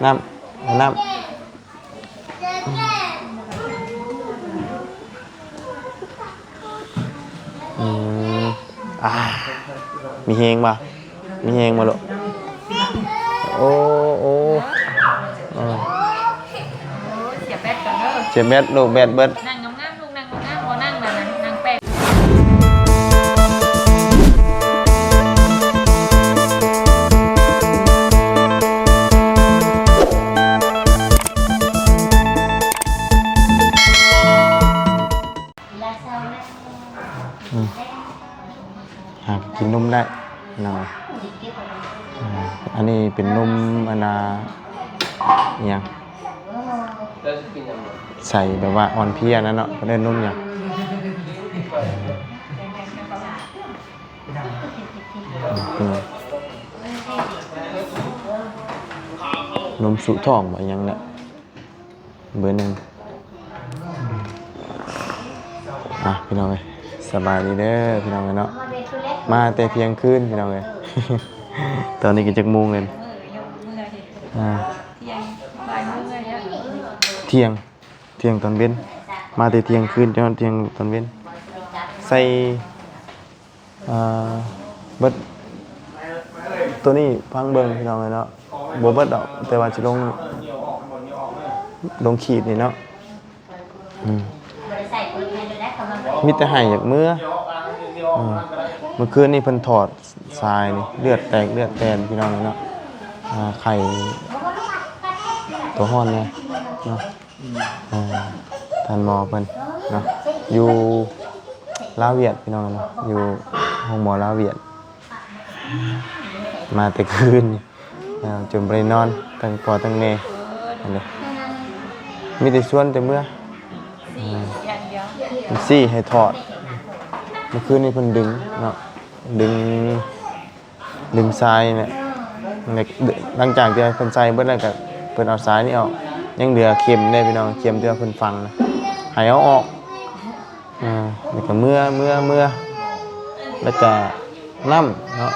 น้ำมีเฮงป่ะมีเฮงมาลูกโอ้เสียบแบตก่อนเด้อ เจ็บแบดลูกแบดเบิดนั่งงามๆลูกนั่งงามๆบ่นั่งนั่นน่ะนั่งแป๊กกินนมได้นะอันนี้เป็นนมอันน่ะยังใส่แบบว่าอ่อนเพลียนั่นเนาะก็ได้นมอย่างนมสุท้องแบบยังเนี่ยเบอร์หนึ่งพี่น้องเลยสบายดีเด้อพี่น้องเลยเนาะมาแต่เพียงคืนพี่น้องเลย ตอนนี้กินจักโมงเลยเที่ยงตอนเว้นมาแต่เที่ยงคืนจนเที่ยงตอนเว้นใส่เบิดตัวนี้พังเบิ่งพี่น้องเลยเนาะบ่เบิดดอกแต่ว่าสิลงขีดนี่เนาะมีแต่ให้อยากเมื่อคืนนี่เพิ่นถอดทรายนี่เลือดแตกเลือดแตนพี่น้องเลยเนาะไข่ตัวห้อนเลยเนาะท่านหมอเพิ่นเนาะอยู่ลาวเวียดพี่น้องเนาะอยู่ห้องหมอลาวเวียดมาแต่คืนจนบ่ได้นอนตั้งพ่อตั้งแม่อันนี้มีแต่ชวนแต่เมื่อซี่ให้ถอดเมื่อคืนนี้เพิ่นดึงเนาะดึงทรายเนี่ยหลังจากที่เพิ่นใส่เบิดแล้วก็เพิ่นเอาทรายนี่ออกยังเหลือเข็มได้พี่น้องเข็มที่ว่าเพิ่นฟังนะให้เอาออกแล้วก็เมื่อแล้วก็น้ำเนาะ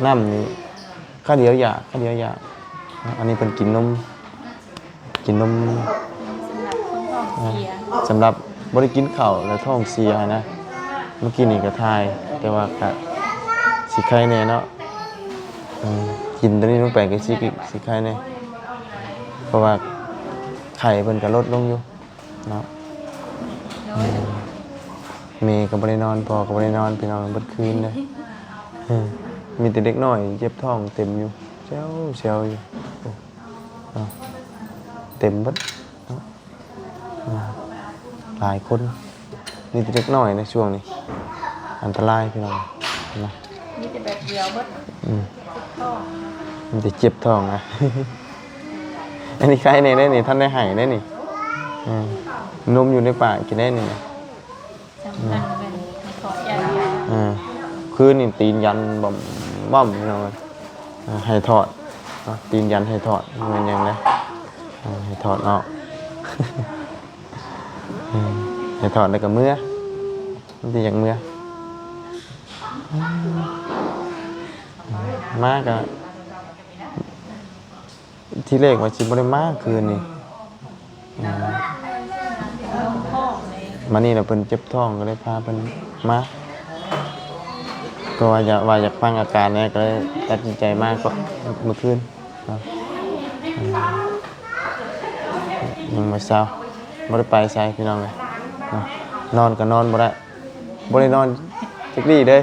น้ำนี่ข้าวเดียวยาอันนี้เพิ่นกินนมสำหรับบ่ได้กินข้าวแล้วท้องเสียนะเมื่อกี้นี่ก็ทายแต่ว่าก็สิไข้แน่เนาะกินตัวนี้ลงไปก็สิไข้แน่เพราะว่าไข่เพิ่นก็ลดลงอยู่เนาะแม่ก็บ่ได้นอนพ่อก็บ่ได้นอนพี่น้องเบิดคืนเลยมีแต่เด็กน้อยเจ็บท้องเต็มอยู่เซลอยู่เต็มเบิดหลายคนนี่แต่เด็กน้อยในช่วงนี้อันตรายพี่น้องนะมีแต่แบบเดียวเบิดมันจะเจ็บท้องนะ อันนี้ใครในได้นี่ท่านได้หายได้นี่นมอยู่ในปากกินได้นี่นะคือนี่ตีนยันบ่มพี่น้องให้ถอดตีนยันให้ถอดมันยังนะให้ถอดออก ให้ถอดแล้วก็เมื่อมันจะอย่างเมื่อมากอะที่เลขว่าชิบได้มากคืนนี่มานี่เราเป็นเจ็บท้องก็เลยพาเป็นมาก็ว่าอยากฟังอาการเนี่ยก็เลยตัดสินใจมากก็เมื่อคืนยังไม่เศร้าไม่ได้ไปใส่พี่น้องเลยนอนก็นอนบ่ได้นอนจักดีเด้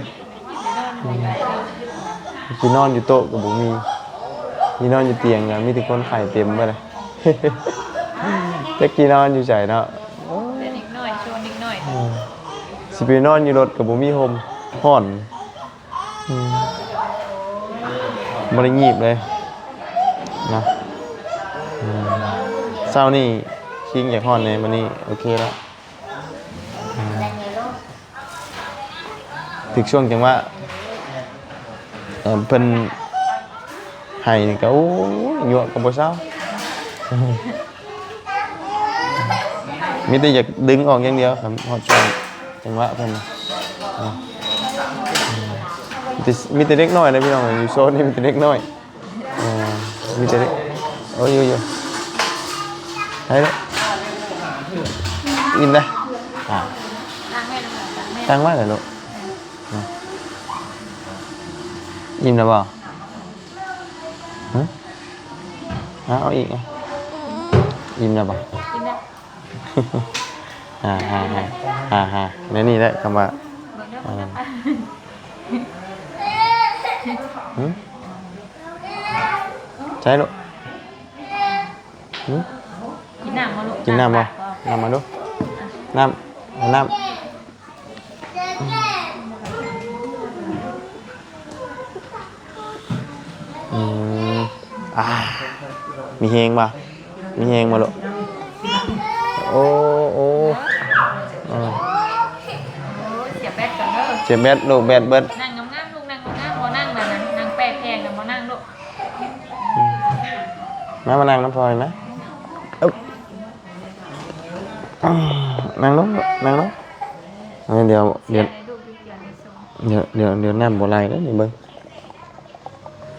คือนอนอยู่โต๊ะกับบุมีนอนอยู่เตียงมีแต่คนไข้เต็มไปเลยจักกี่นอนอยู่ใจเนาะนิดหน่อยชวนนิดหน่อยสิไปนอนอยู่รถกับบุมีโฮมห่อนบ่ได้งีบเลยนะเช้านี่คิงอยากห่อนเลยวันนี้โอเคแล้วถึงช่วงจังว่าเพิ่นให้นี่ก็ยั่วกับบ่เช้ามีแต่อยากดึงออกอย่างเดียวครับฮอดช่วงจังหวะเพิ่นมีแต่เด็กน้อยนะพี่น้องอยู่โซนนี้มีแต่เด็กน้อยมีแต่เด็ก โอ้ยอยู่ใช่เลยอิ่มเลยอ่า ล้างแม่น้ำมันล้างแม่ ตั้งไว้เลยลูกอิ่มแล้วเปล่าฮะเอาอีกอ่ะอิ่มแล้วเปล่า กินได้ แล้วนี่ได้คำว่า เบิ่งเด้อเบิ่งเด้อ หืมใช่ลูกหืม กินน้ำมาลูก กินน้ำบ่น้ำมาดูน้ำน้ำอืมมีเฮงป่ะมีเฮงมาลูกโอ้โอ้อ่า โอ้ยเสียแบตก่อนเด้อ เจ็บแบดลูกแบดเบิด นั่งงามๆลูกนั่งงามๆบ่นั่งแบบนั้นนั่งแปะแพงน่ะบ่นั่งลูก มานั่งน้ำพลอยไหมอึ๊บนั่งลงลูกนั่งลงเดี๋ยว เสียให้ลูกอยู่เดียวในโซน เดี๋ยวน้ำบ่ไหลแล้วนี่เบิ้ง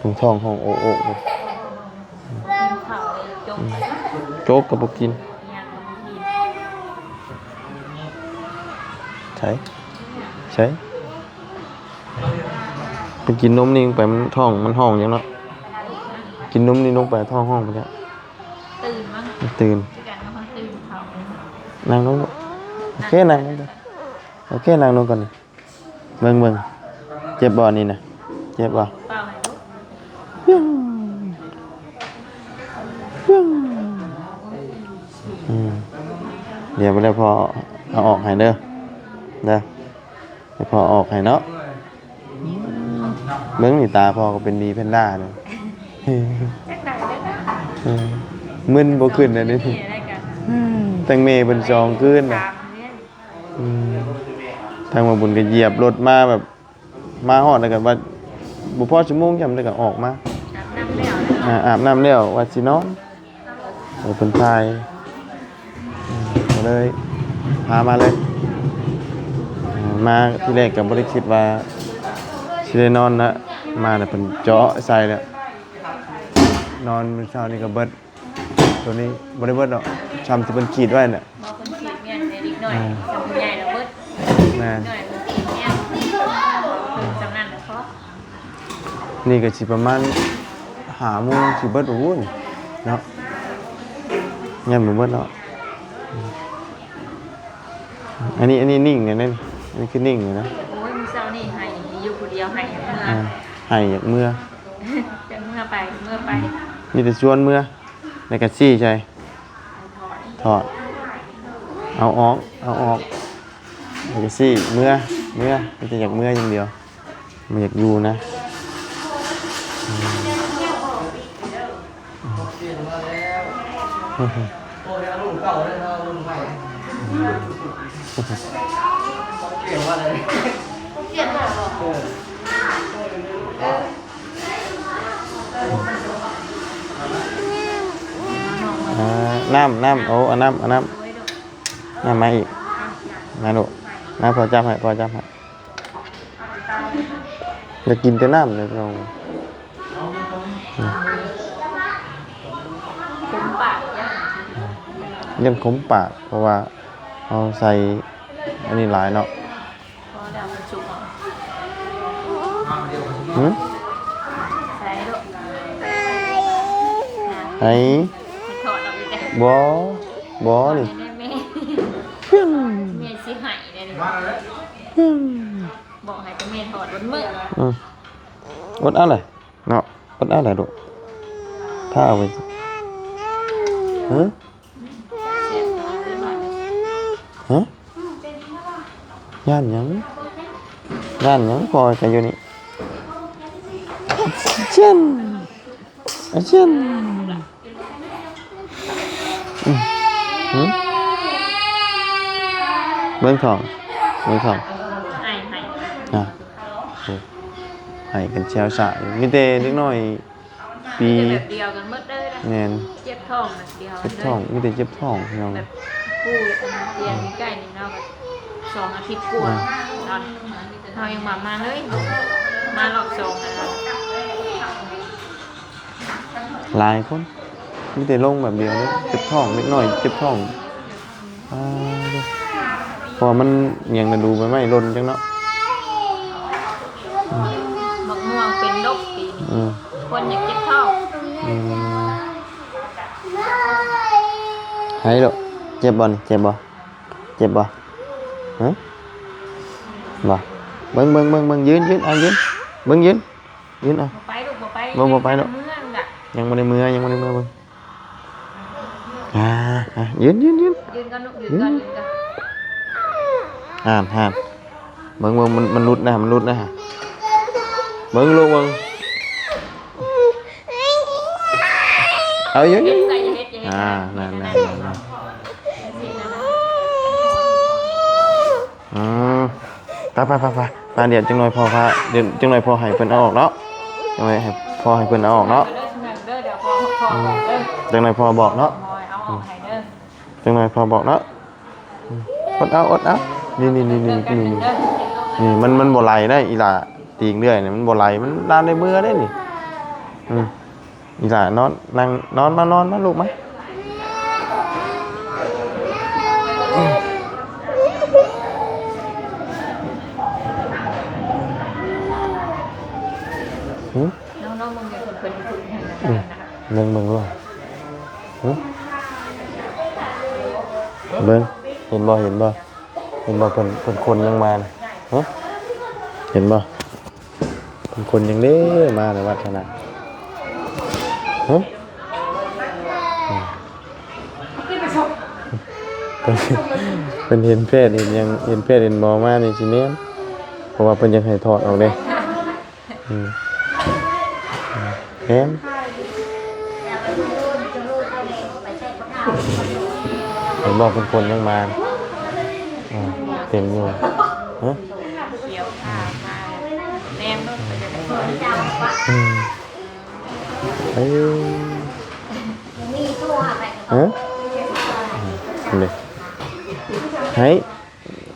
ถุงทองห้องโอ้โอ้โอ้ กินข้าวเลยจมไป โจ๊กกับบ่กิน ย่างกับกิน ใช่ไปกินนมนี่ไปมันท้องมันห้องอย่างเนาะกินนมนี่ลงไปท้องห้องไปแล้ว ตื่นมั้ง ตื่น คือกันว่าตื่นเขา นั่งลงลูกโอเคนั่งลงก่อนโอเคนั่งลงก่อนนี่เบิ่งเจ็บบ่นี่นะเจ็บบ่ เปล่าให้ลูก เดี๋ยวไปแล้วพอเอาออกให้เด้อเดี๋ยวพอออกให้เนาะเบิ่งนี่ตาพอก็เป็นดีแพนด้าเลย จักได้เด้อนะ มึนบ่ขึ้นเลยนี่ นี่อะไรกัน ตั้งเมย์เป็นจองขึ้นน่ะ ตามเนี่ย ทางมาบุญก็เหยียบรถมาแบบมาฮอดแล้วก็ว่าบ่พอชั่วโมงจำได้ก็ออกมา อาบน้ำแล้วนะ อาบน้ำแล้วว่าสินอนเพิ่นพายก็เลยพามาเลยมาที่แรกก็บ่ได้คิดว่าสิได้นอนนะมาแต่ะเพิ่นเจาะใส่แล้วนอนมื้อเช้านี้ก็เบิดตัวนี้บ่ได้เบิดดอกช้ำที่เพิ่นขีดไว้น่ะ พอคนขีดเมียนในนิดหน่อยจำใหญ่แล้วเบิด แม่น หน่อยคนขีดเมียนจำนั่นแล้วเพราะ นี่ก็สิประมาณ5 โมงสิเบิดโอ้ยเนาะยังบ่เบิดเนาะอันนี้นิ่งเนี่ยนั่นอันนี้คือนิ่งอยู่นะ โอ้ยมือเช้านี่ให้อยู่คนเดียวให้เมื่อ ให้อยากเมื่อ จะเมื่อไปเมื่อไป มีแต่ชวนเมื่อในกระซี่ใช่ถอดเอาออกในกระซี่เมื่อมีแต่อยากเมื่ออย่างเดียวไม่อยากอยู่นะน้ำโอ้เอาน้ำน้ำมาอีกมาดูน้ำพอจับให้อยากกินแต่น้ำเลยเรา คุ้มปากยัง เรื่องขมปากเพราะว่าเอาใส่อันนี้หลายเนาะ พอแล้วมันสุกอ่ะ หืม ใส่ลูก ไอ้ ถอดออกอีกแล้ว บอนี่ แม่แม่แม่สิหายเนี่ยนี่บอกให้ตัวแม่ถอดบนมือ อดอะไรเนาะอดอะไรดูถ้าเอาไปฮะ เสียตัวเรียบร้อยเลย ฮะย่านหยังคอยกันอยู่นี่เช่นเบิ้งทอง ให้ อ่ะให้กันเชียวสายมีแต่เล็กน้อยปี แบบเดียวกันหมดเลยนะ แน่น เจ็บท้องแบบเดียว เจ็บท้องมีแต่เจ็บท้องพี่น้อง แบบปูเตียงใกล้นี่เนาะแบบ2 อาทิตย์กว่าตอนเรายังมาเลยมารอบ2แล้ว หลายคน มีแต่ลงแบบเดียวเลยเจ็บท้องนิดหน่อยเจ็บท้องอ่าเพอมันยังจะดูไปไม่ลนจังเนาะ บักม่วงเป็นดกปีนี้ อืม คนอยากเจ็บท้อง อืมหายแล้วเจ็บบ่นี่เจ็บบ่เจ็บบ่ฮะบ่เบิ่งยืนเอายืนเบิ่งยืนเอา บ่ไปลูกบ่ไป บ่ไปหรอก เมืองน่ะ ยังบ่ได้มือเบิ่งยืน ยืนก่อนลูกยืนก่อน ห่านเบิ่งมันรุดนะเบิ่งลูกเบิ่งเอายืน เฮ็ดใส่อย่าเฮ็ด นั่น ไปเดี๋ยวจังหน่อยพอพาเดี๋ยวจังหน่อยพอให้เพิ่นเอาออกเนาะจังหน่อยให้พอให้เพิ่นเอาออกเนาะ เด้อเดี๋ยวพอบอกเด้อ จังหน่อยพอบอกเนาะ เอาออกให้เด้อ จังหน่อยพอบอกเนาะอดเอานี่มันบ่ไหลได้อีหล่าตีงเรื่อยนี่มันบ่ไหลมันลานในมือได้นี่อีหล่านอนมาลูกมั้ยน้องมึงอย่าเพิ่นฝึกให้นะคะ เบิ่งว่าเบิ่งเห็นบ่เพิ่นคนยังมาน่ะฮะเห็นบ่เพิ่นคนยังเด้มาในวัดขนาดฮะเพิ่นเห็นเพศเห็นยังเห็นเพศเห็นบ่มานี่สิแม่นเพราะว่าเพิ่นยังให้ถอดออกเด้แม่นเห็นบอกเป็นคนยังมาเต็มอยู่ฮะ เกี่ยวมาแนมนู่นไปจะได้คน เอ้ยฮะเลยให้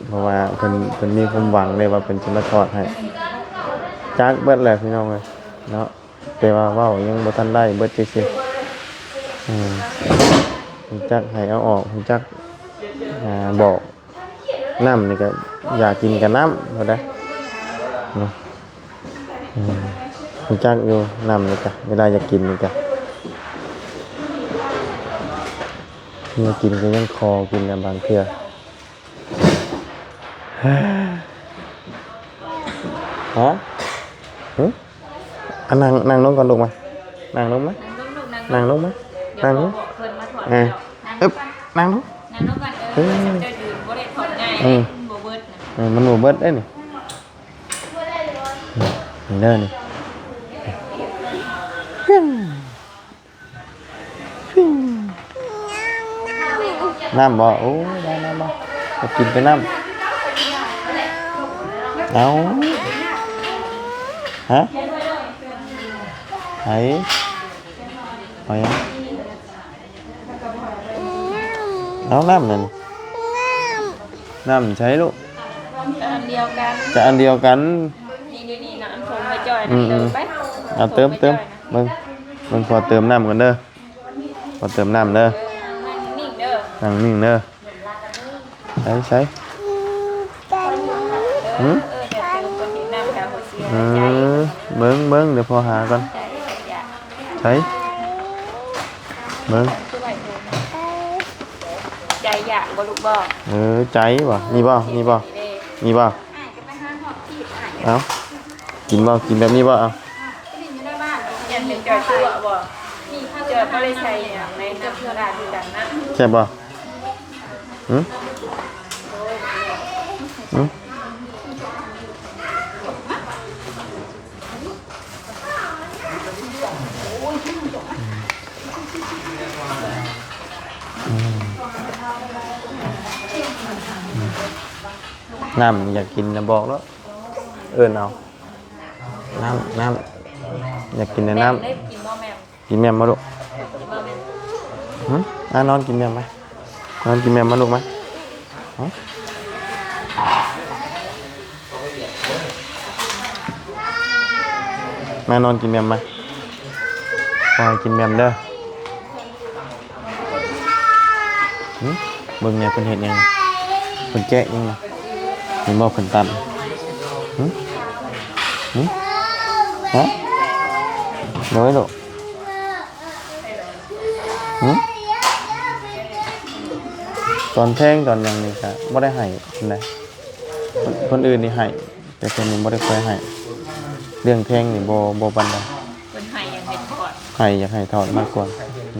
เพราะว่าเพิ่นมีความหวังเลยว่าเพิ่นจะมาทอดให้จักเบิดแหละพี่น้องเอ้ยเนาะแต่ว่าเว้ายังบ่ทันได้เบิดซื่อๆจักให้เอาออกจักบอกน้ำนี่ก็อยากกินกับน้ำก็ได้เนาะจักอยู่น้ำนี่ก็เวลาอยากกินนี่ก็อยากกินก็ยังคอกินบางเทื่อฮะนั่งลงก่อนลูกมานั่งลงไหมนั่งลงไหมนั่งลงนั่งลง นั่นน้องกันจะยืนบ่ได้ถอดง่ายบ่เบิดนะ มันบ่เบิดได้นี่เด้อนี่น้ำบ่โอ้ได้น้ำบ่จะกินไปน้ำเอาฮะไอ้เอายังเอาน้ำนั่นน้ำใช้ลูก อันเดียวกัน จะอันเดียวกัน นี่น้ำชมไปจ่อยนะเติมไป เอาเติมเบิ่งพอเติมน้ำกันเด้อพอเติมน้ำเด้อ นิ่งเด้อ นั่งนิ่งเด้อใช้ เดี๋ยวเติมตัวนี้น้ำกับหัวเสียใจ เบิ่งเดี๋ยวพอหาก่อน ใจ ใช้เบิ่ง ใจอยากบ่ลูกบ่ ใจบ่นี่บ่เอากินแบบนี้บ่เอา อยากเป็นจอยตัวบ่จอยบ่ได้ใส่อย่างในน้ำกระดาษที่ดังนะ แซ่บบ่น้ำอยากกินนะบอกแล้วเอาน้ำอยากกินแต่น้ำ ได้กินบ่แม่ กินแม่มาลูก กินบ่แม่ นอนกินแม่ไหมนอนกินแม่มาลูกไหมแม่นอนกินแม่ไหมพอให้กินแม่เด้อ เบิ่งแนวเพิ่นเฮ็ดหยังเพิ่นแกะยังเห็นบ่เพิ่นตัดหึหึฮะน้อยลูกหึตอนแทงตอนหยังนี่ก็บ่ได้ให้ปานใดคนอื่นนี่ให้แต่เพิ่นนี่บ่ได้ค่อยให้เรื่องแทงนี่บ่ปานใด เป็นไห้ยังเห็ดก่อน ให้อยากให้ถอดมากกว่า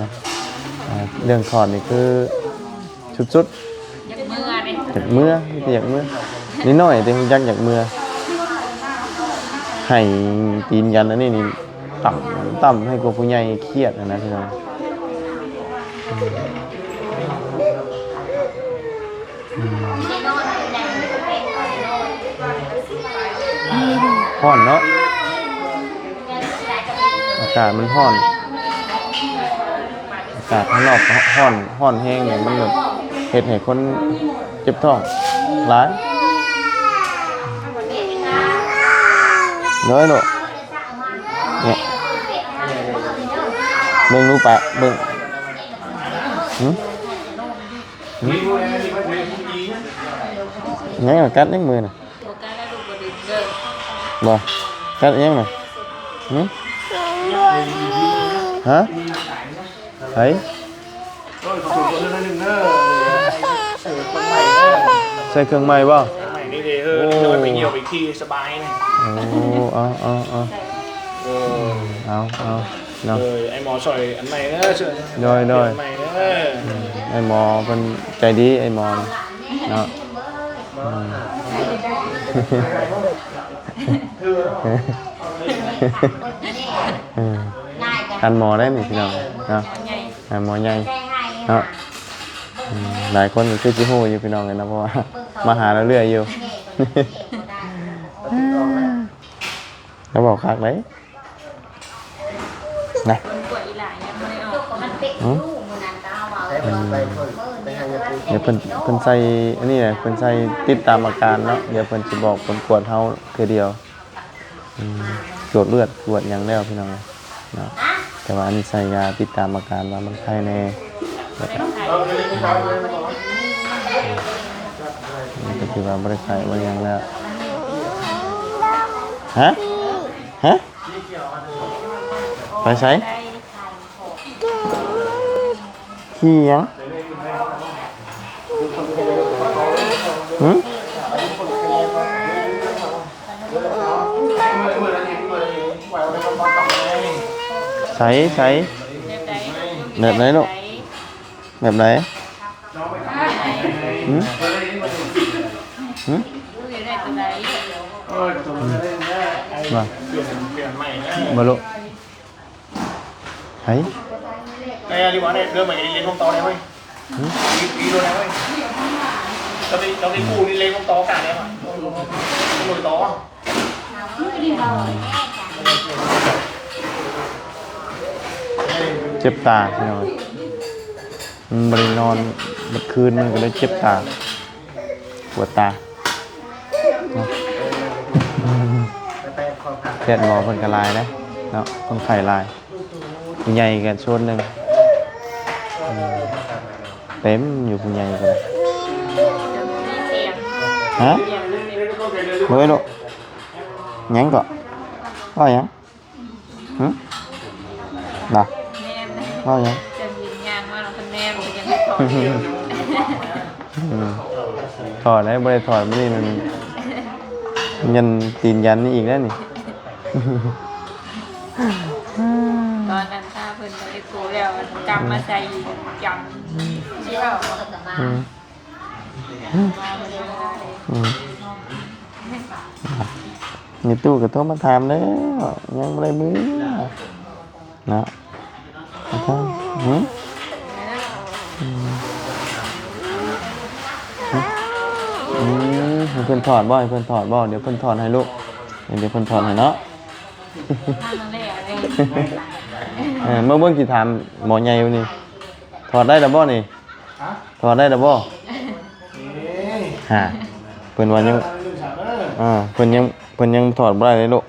นะเรื่องถอดนี่คือสุด อยากเมื่อเลย ๆจากเมื่อที่อยากเมื่อนิดหน่อยแต่ยักอยากเมื่อให้ตีนยันอันนี้นี่ต่ำให้กว่าผู้ใหญ่เครียดนะพี่น้องห้อนเนาะอากาศมันห้อนอากาศข้างนอกห้อนแห้งเนี่ยมันแบบเฮ็ดให้คนเจ็บท้องหลายน้อยลูกเนี่ยเบิ่งดูปะเบิ่งไงกัดในมือน่ะ โอกาสแล้วลูกบดึงเด้อ บ่กัดยังน่ะฮะไผใส่เครื่องใหม่บ่ ใหม่นี่เด้นี่ไปเหี่ยวไปขี้สบายนี่ โอ้เอาเนาะ ไอหมอสอยอันใหม่เด้อเชื่อ โดย อันใหม่เด้อ ไอ้หมอเพิ่นใจดีไอ้หมอเนาะอันหมอได้นี่พี่น้องเนาะ ใหญ่ อันหมอใหญ่เนาะหลายคนก็คือสิฮู้อยู่พี่น้องเลยนะเพราะว่ามาหาเราเรื่อยอยู่แล้วบอกคักเลยนะ คนป่วยอีหลายยังไม่ได้ออก เดี๋ยวเพิ่นใส่อันนี้แหละเพิ่นใส่ติดตามอาการเนาะเดี๋ยวเพิ่นสิบอกผลกวดเฮาคือเดียวตรวจเลือดตรวจหยังแล้วพี่น้องเนาะแต่ว่าอันนี้ใส่ยาติดตามอาการว่ามันไข้แน่นี่ก็คือว่าบ่ได้ไข้บ่หยังแล้วฮะไปใช้ขี้หยังใส่แบบไหนลูกแบบไหนลูกอยู่ได้ตัวไหน มา เปลี่ยนใหม่นะ มาลูกใส่ ไอ้รีบว่าเนี่ยเรื่องใหม่เลี้ยงของโตได้ไหมปีโดนได้ไหมเราไปกู้นี่เลี้ยงของโตกันได้ไหมกู้โตเจ็บตาพี่น้องมันบรินอนเมื่อคืนมันก็เลยเจ็บตาปวดตาแพทย์หมอเพิ่นก็ลายนะเนาะคนไข้ลายผู้ใหญ่กันชนหนึ่งเต็มอยู่ผู้ใหญ่กันฮะเฮ้ยลูกยังก่อนก็ยังน่ะ แนม ก็ยัง จะยิงยางว่าเราเป็นแนมจะยังไม่ถอดอยู่ ถอดได้บ่ได้ถอดไม่ได้มันยันตีนยันนี่อีกแล้วนี่ ตอนนั้นถ้าเพิ่นไปกูแล้วกำมาใส่จำที่เรา มีตู้กับโต๊ะมาทำแล้วยังไม่ได้มือนะมาทำให้เพื่อนถอดบ่ให้เพื่อนถอดบ่เดี๋ยวเพื่อนถอดให้ลูกเดี๋ยวเพื่อนถอดให้เนาะ ทำนั่นแหละเลย เมื่อเบื้องกี่ถามหมอใหญ่วันนี้ถอดได้ดับบ่นี่ถอดได้ดับบ่ฮะเพื่อนวันยังเพื่อนยังถอดบ่ได้เลยลูก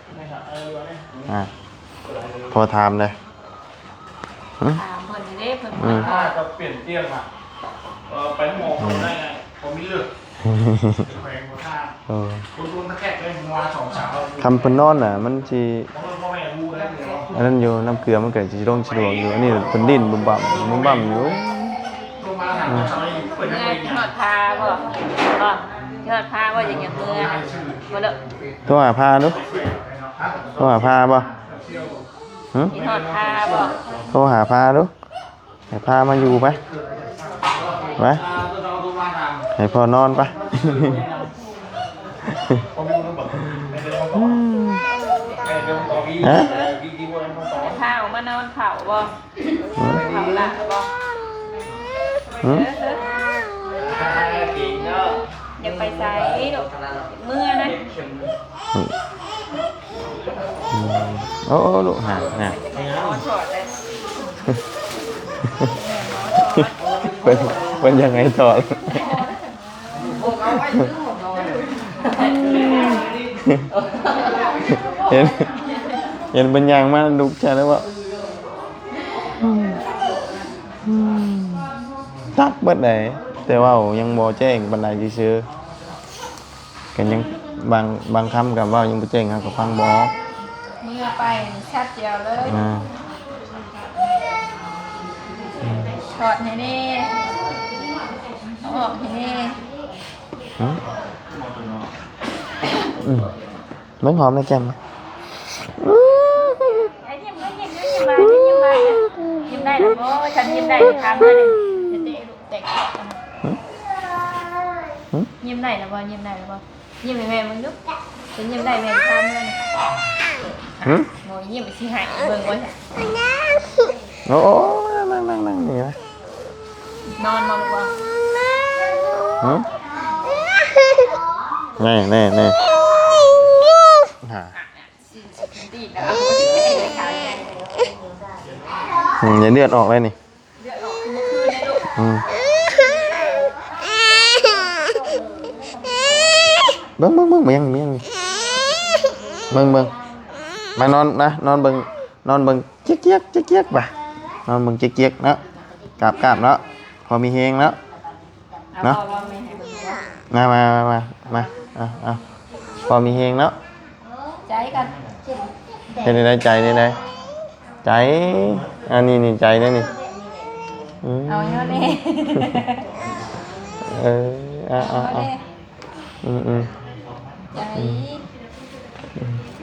พอถามเลย ถามเพิ่นได้เพิ่น ถ้าจะเปลี่ยนเตียงอ่ะ ไปหมอได้ไงผมมีเลือกแขวงหัวท่าคนตะแคกเลยมัวสองสาว คำเพิ่นนอนน่ะมันสิ พ่อแม่รู้แล้ว อันนั้นอยู่น้ำเกลือมันเกิดสิร่งสะดวกอยู่อันนี้เพิ่นดิ้นบุ่มบ่ำอยู่ ลงมาหาสาวเปิด เมื่ ให้ อ เอง ทอดพาบ่ทอดพาว่าอย่างเงี้ยเมื่อบ่เด้อ โทรหาพาดูโทรหาพาบ่หึ มีทอดพาบ่ โทรหาพาดูให้พามาอยู่ไปไปให้พ่อนอนไป ฮะ พาออกมานอนเผาบ่เผาละบ่ หึ อย่าไปใส่ลูกเมื่อนะ โอ้ลูกหาน่ะ นอนถอดเลย เป็นยังไงต่อเห็นเป็นอย่างมากลุกใช่แล้วว่าทักเบิดไหนแต่ว่ายังบ่แจ้งบันไดซื่อๆกันยังบางคำกับว่ายังบ่แจ้งครับกับฟังบ่ เมื่อไปชัดเจียวเลยถอดให้นี่ออกให้นี่ มันหอมในแก้มไหม ยิ้มได้แล้วโอ้ฉันยิ้มได้ทำเลยเด็กเด็กยิ้มได้แล้วบ่ยิ้มได้แล้วบ่ยิ้มให้แม่มึงดูฉันยิ้มได้แม่ทำเลยโมยิ้มไปสิหายเบิ่งไว้ โอ้นั่งนี่นะ นอนมองว่า แน่หา ดีนะ อย่าเลือดออกเลยนี่ เดือดออกเมื่อคืนนะลูก เบิ่งเมียงเบิ่งมานอนนะนอนเบิ่งเจี๊ยกป่ะนอนเบิ่งเจี๊ยกเนาะกราบเนาะพอมีเฮงแล้วเนาะมาเอาพอมีเฮงเนาะ ใจกัน เป็นในใจนี่ไงใจอันนี้ใจนี่นี่ เอาเยอะนี่ เอาใจ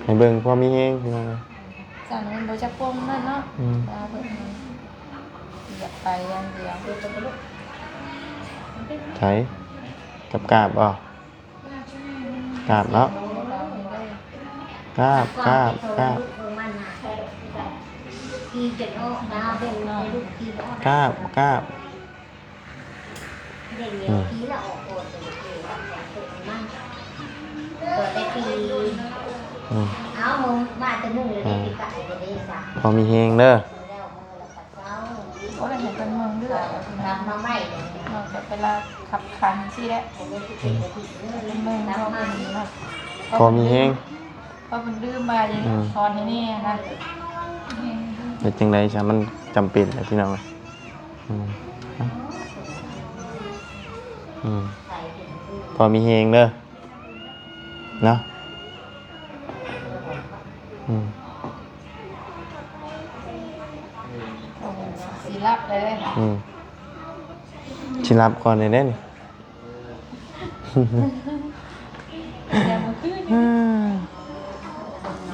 ให้เบิ่งพอมีเฮงพี่น้อง สั่งมันโดยจะปมนั่นเนาะอยากไปอย่างเดียว ใช้กับกราบบ่กราบเนาะกราบ พี่จะโอ้ดาวเป็นลูกพี่ออก กราบ เด็กเนี่ยพี่ละออกโอนแต่เด็กออกจากตัวมั่งเปิดได้ปีเอามึงมาจะนึ่งเลยได้ปีไก่เลยได้สัก พอมีเฮงเด้อ แล้วมือละปัดเจ้า เพราะเราเห็นเป็นเมืองเลือด ทำมาใหม่เลย เราจะเวลาขับคันสิแหละ ผมไม่ติดเลยพี่เรื่อง เมืองเขาเป็นแบบ พอมีเฮง เพราะมันดื้อมาอย่างทอนให้นี่นะ เป็นจังได๋ซะมันจำเป็นแหละพี่น้องพอมีเฮงเด้อเนาะสีรับเลย สิรับก่อนได้เด้นี่ แต่เมื่อคืน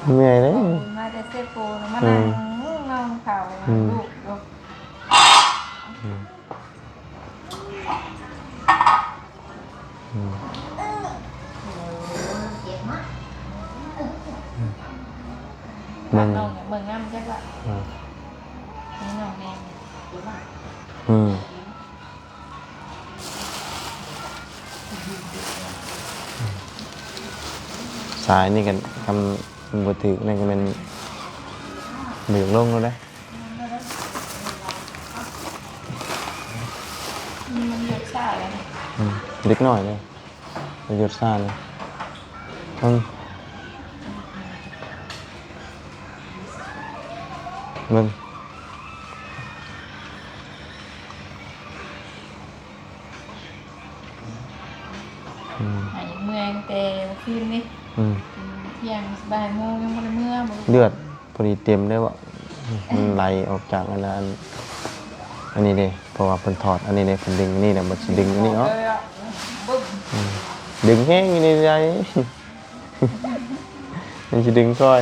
เหนื่อยเด้ มาแต่เซโปมานั่งนอนเข่าลูกลูก เจ็บมาก มึง น้องเนี่ยเมืองง่ำใช่ปะนี่น้องแม่ เจ็บมาก สายนี่กันคำบ่ถึกนั่นก็เป็นเบือกลงแล้วได้ มันเยอะซ่าเลย เล็กหน่อยเลยประโยชน์ซ่าเลยมึง หายเมื่อยแต่คืนนี่ เที่ยงบ่ายโมงยังบ่ได้เมื่อบ่ เลือดพอดีเต็มได้ว่ามันไหลออกจากอันนั้นอันนี้เด้เพราะว่าเพิ่นถอดอันนี้เด้เพิ่นดึงนี่น่ะมันสิดึงอันนี้ออก บึ้ม ดึงแห้งอยู่ในใจ มันสิดึงซอย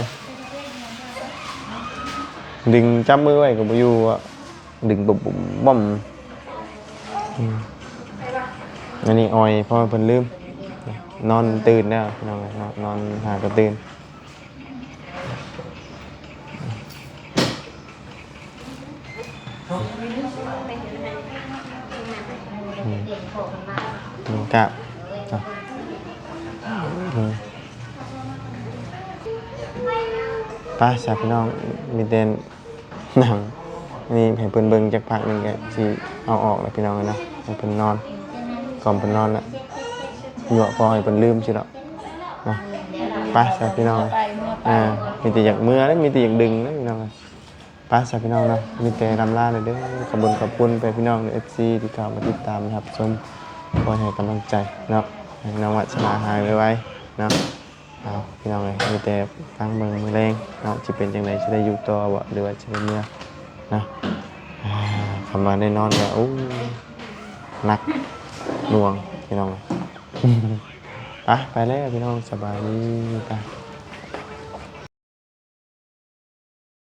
ดึงจับมือไว้ก็บ่อยู่อ่ะดึงบุบบ่อมอันนี้ออยเพราะว่าเพิ่นลืมนอนตื่นแล้วพี่น้องนอนหาก็ตื่น เด็กโผล่มา กะป้าสาวพี่น้องมีเต้นหนังนี่ให้เพิ่นเบิ่งจักพักหนึงก็สิเอาออกแล้วพี่น้องนะให้เพิ่นนอนก่อนเพิ่นนอนแล้วหยั่วพอให้เพิ่นลืมสิดอกนะไป้าสาวพี่น้อง ไปเมื่อไป มีแต่อยากเมื่อแล้วมีแต่อยากดึงนะพี่น้องป้าสาวพี่น้องนะมีแต่รำลาเลยเด้อขอบคุณไปพี่น้อง FC ที่เข้ามาติดตามนะครับชมคอยให้กำลังใจเนาะให้น้องวัชนาหายไวๆเนาะเอาพี่น้องเลยมีแต่ฟังเบิ่งมือแรงเนาะจะเป็นจังไดจะได้อยู่ต่อบ่หรือว่าจะได้เมื่อนะคำมาได้นอนก็อู้หนักหน่วงพี่น้อง ไปแล้วพี่น้องสบายดีกัน